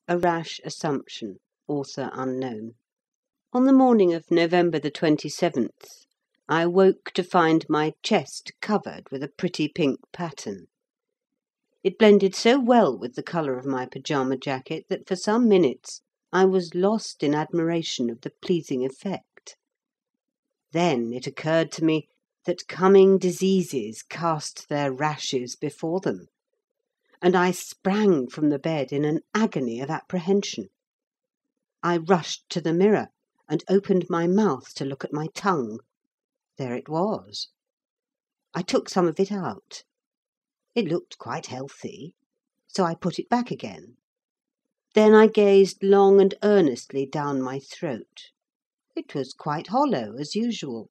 A rash assumption. Author unknown. On the morning of November the 27th, I woke to find my chest covered with a pretty pink pattern. It blended so well with the colour of my pyjama jacket that for some minutes I was lost in admiration of the pleasing effect. Then it occurred to me that coming diseases cast their rashes before them, and I sprang from the bed in an agony of apprehension. I rushed to the mirror and opened my mouth to look at my tongue. There it was. I took some of it out. It looked quite healthy, so I put it back again. Then I gazed long and earnestly down my throat. It was quite hollow, as usual.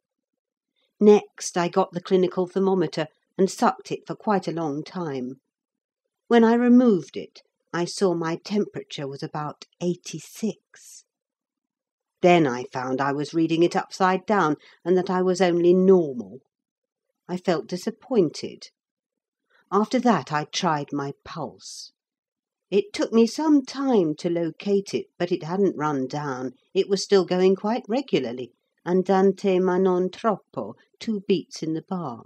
Next I got the clinical thermometer and sucked it for quite a long time. When I removed it, I saw my temperature was about 86. Then I found I was reading it upside down, and that I was only normal. I felt disappointed. After that I tried my pulse. It took me some time to locate it, but it hadn't run down. It was still going quite regularly, andante ma non troppo, 2 beats in the bar.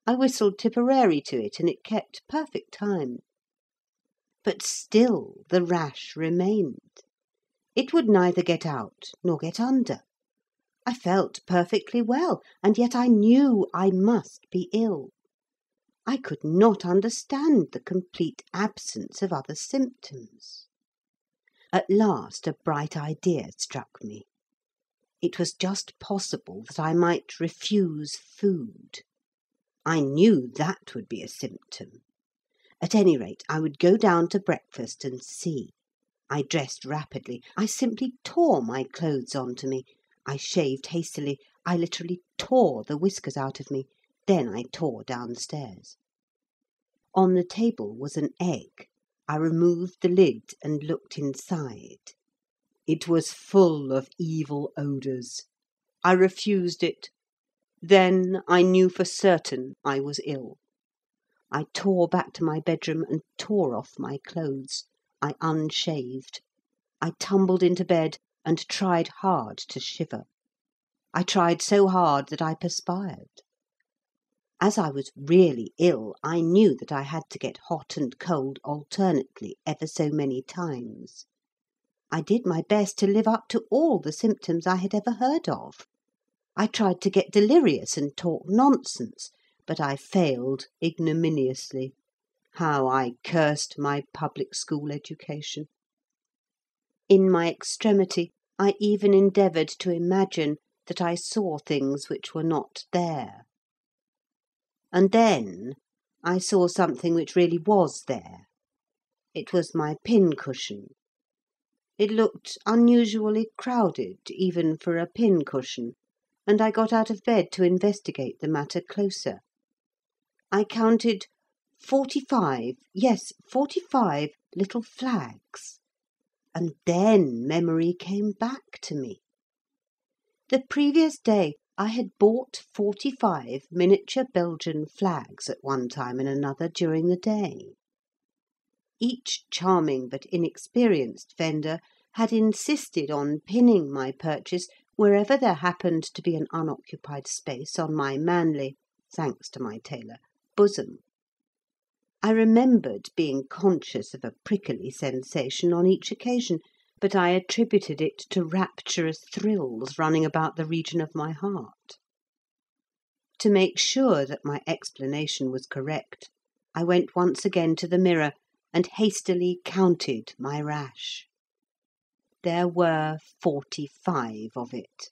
I whistled Tipperary to it, and it kept perfect time. But still the rash remained. It would neither get out nor get under. I felt perfectly well, and yet I knew I must be ill. I could not understand the complete absence of other symptoms. At last a bright idea struck me. It was just possible that I might refuse food. I knew that would be a symptom. At any rate, I would go down to breakfast and see. I dressed rapidly. I simply tore my clothes onto me. I shaved hastily. I literally tore the whiskers out of me. Then I tore downstairs. On the table was an egg. I removed the lid and looked inside. It was full of evil odours. I refused it. Then I knew for certain I was ill. I tore back to my bedroom and tore off my clothes. I unshaved. I tumbled into bed and tried hard to shiver. I tried so hard that I perspired. As I was really ill, I knew that I had to get hot and cold alternately ever so many times. I did my best to live up to all the symptoms I had ever heard of. I tried to get delirious and talk nonsense, but I failed ignominiously. How I cursed my public school education! In my extremity, I even endeavoured to imagine that I saw things which were not there. And then I saw something which really was there. It was my pincushion. It looked unusually crowded, even for a pincushion, and I got out of bed to investigate the matter closer. I counted 45 little flags. And then memory came back to me. The previous day I had bought 45 miniature Belgian flags at one time and another during the day. Each charming but inexperienced vendor had insisted on pinning my purchase wherever there happened to be an unoccupied space on my manly, thanks to my tailor, bosom. I remembered being conscious of a prickly sensation on each occasion, but I attributed it to rapturous thrills running about the region of my heart. To make sure that my explanation was correct, I went once again to the mirror and hastily counted my rash. There were 45 of it.